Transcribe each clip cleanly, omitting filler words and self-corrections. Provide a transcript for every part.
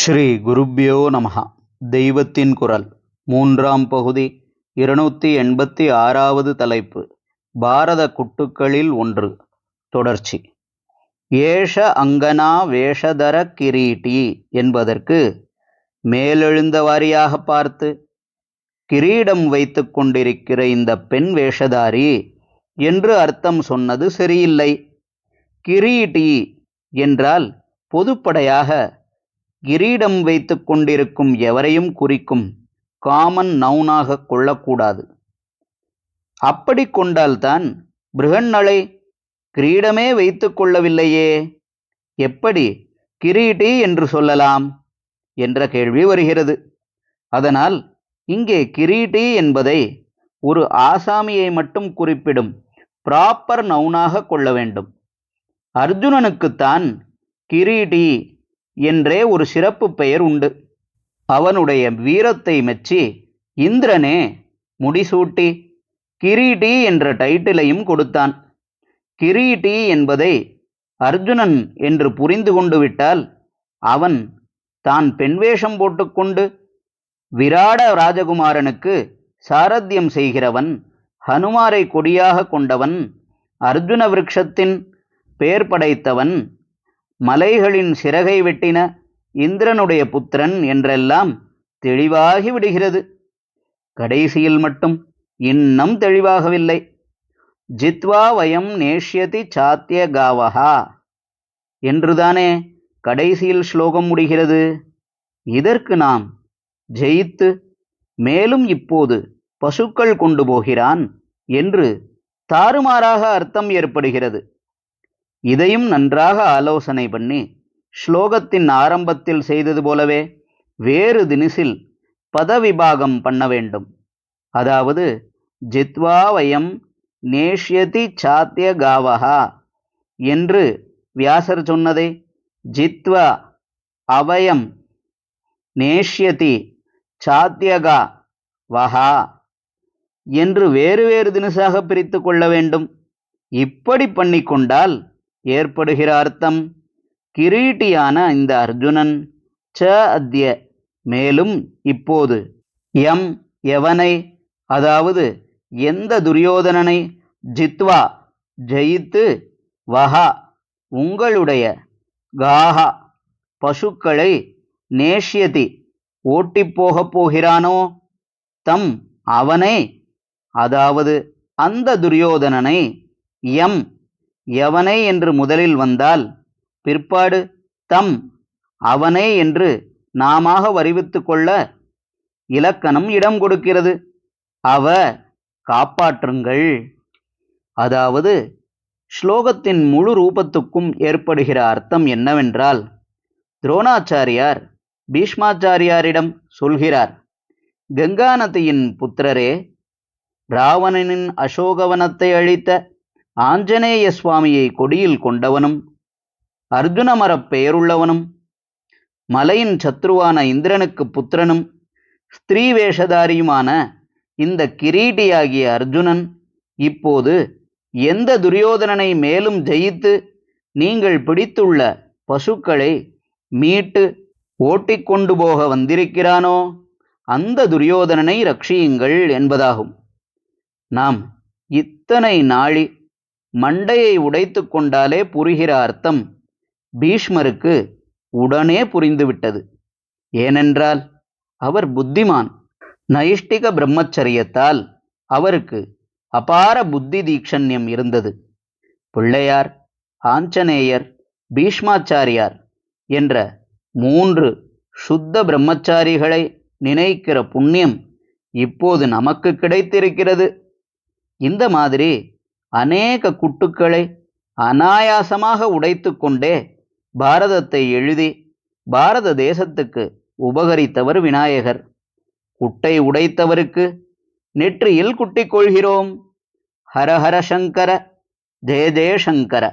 ஸ்ரீ குருப்யோ நமஹ. தெய்வத்தின் குரல் மூன்றாம் பகுதி 286வது தலைப்பு. பாரத குட்டுக்களில் ஒன்று. தொடர்ச்சி. ஏஷ அங்கனா வேஷதர கிரீட்டி என்பதற்கு மேலெழுந்த வாரியாக பார்த்து, கிரீடம் வைத்து கொண்டிருக்கிற இந்த பெண் வேஷதாரி என்று அர்த்தம் சொன்னது சரியில்லை. கிரீட்டி என்றால் பொதுப்படையாக கிரீடம் வைத்து கொண்டிருக்கும் எவரையும் குறிக்கும் காமன் நவுனாக கொள்ளக்கூடாது. அப்படி கொண்டால்தான் பிருகன்னளை கிரீடமே வைத்து கொள்ளவில்லையே, எப்படி கிரீட்டி என்று சொல்லலாம் என்ற கேள்வி வருகிறது. அதனால் இங்கே கிரீட்டி என்பதை ஒரு ஆசாமியை மட்டும் குறிப்பிடும் ப்ராப்பர் நவுனாக கொள்ள வேண்டும். அர்ஜுனனுக்குத்தான் கிரீட்டி என்றே ஒரு சிறப்பு பெயர் உண்டு. அவனுடைய வீரத்தை மெச்சி இந்திரனே முடிசூட்டி கிரீட்டி என்ற டைட்டிலையும் கொடுத்தான். கிரீட்டி என்பதை அர்ஜுனன் என்று புரிந்து கொண்டு விட்டால் அவன் தான் பெண் வேஷம் போட்டுக்கொண்டு விராட ராஜகுமாரனுக்கு சாரத்தியம் செய்கிறவன், ஹனுமாரை கொடியாக கொண்டவன், அர்ஜுன விருட்சத்தின் பெயர் படைத்தவன், மலைகளின் சிறகை வெட்டின இந்திரனுடைய புத்திரன் என்றெல்லாம் தெளிவாகி விடுகிறது. கடைசியில் மட்டும் இன்னும் தெளிவாகவில்லை. ஜித்வா வயம் நேஷ்யதி சாத்திய காவஹா என்றுதானே கடைசியில் ஸ்லோகம் முடிகிறது. இதற்கு நாம் ஜெயித்து மேலும் இப்போது பசுக்கள் கொண்டு போகிறான் என்று தாறுமாறாக அர்த்தம் ஏற்படுகிறது. இதையும் நன்றாக ஆலோசனை பண்ணி ஸ்லோகத்தின் ஆரம்பத்தில் செய்தது போலவே வேறு தினிசில் பதவிபாகம் பண்ண வேண்டும். அதாவது ஜித்வா வயம் நேஷ்யதி சாத்திய காவஹா என்று வியாசர் சொன்னதை ஜித்வா அவயம் நேஷ்யதி சாத்தியகா வஹா என்று வேறு வேறு தினசாக பிரித்து கொள்ள வேண்டும். இப்படி பண்ணிக்கொண்டால் ஏற்படுகிற அர்த்தம், கிரீட்டியான இந்த அர்ஜுனன் ச அத்ய மேலும் இப்போது எம் எவனை, அதாவது எந்த துரியோதனனை, ஜித்வா ஜெயித்து, வஹா உங்களுடைய, காஹா பசுக்களை, நேஷ்யதி ஓட்டிப்போகப் போகிறானோ, தம் அவனை, அதாவது அந்த துரியோதனனை, எம் எவனை என்று முதலில் வந்தால் பிற்பாடு தம் அவனை என்று நாமாக வரிவித்து கொள்ள இலக்கணம் இடம் கொடுக்கிறது. அவ காப்பாற்றுங்கள். அதாவது ஸ்லோகத்தின் முழு ரூபத்துக்கும் ஏற்படுகிற அர்த்தம் என்னவென்றால், துரோணாச்சாரியார் பீஷ்மாச்சாரியாரிடம் சொல்கிறார், கங்கா நதியின் புத்திரரே, ராவணனின் அசோகவனத்தை அழித்த ஆஞ்சநேய சுவாமியை கொடியில் கொண்டவனும், அர்ஜுன மரப் பெயருள்ளவனும், மலையின் சத்ருவான இந்திரனுக்கு புத்திரனும், ஸ்திரீ வேஷதாரியுமான இந்த கிரீட்டியாகிய அர்ஜுனன் இப்போது எந்த துரியோதனனை மேலும் ஜெயித்து நீங்கள் பிடித்துள்ள பசுக்களை மீட்டு ஓட்டிக்கொண்டு போக வந்திருக்கிறானோ, அந்த துரியோதனனை ரட்சியுங்கள் என்பதாகும். நாம் இத்தனை நாழி மண்டையை உடைத்து கொண்டாலே புரிகிற அர்த்தம் பீஷ்மருக்கு உடனே புரிந்துவிட்டது. ஏனென்றால் அவர் புத்திமான். நைஷ்டிக பிரம்மச்சரியத்தால் அவருக்கு அபார புத்தி தீக்ஷண்யம் இருந்தது. பிள்ளையார், ஆஞ்சநேயர், பீஷ்மாச்சாரியார் என்ற 3 சுத்த பிரம்மச்சாரிகளை நினைக்கிற புண்ணியம் இப்போது நமக்கு கிடைத்திருக்கிறது. இந்த மாதிரி அநேக குட்டுக்களை அனாயாசமாக உடைத்து கொண்டே பாரதத்தை எழுதி பாரத தேசத்துக்கு உபகரித்தவர் விநாயகர். குட்டை உடைத்தவருக்கு நெற்றியில் குட்டிக் கொள்கிறோம். ஹரஹர சங்கர, ஜெய ஜெயசங்கர.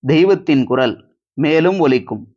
தெய்வத்தின் குரல் மேலும் ஒலிக்கும்.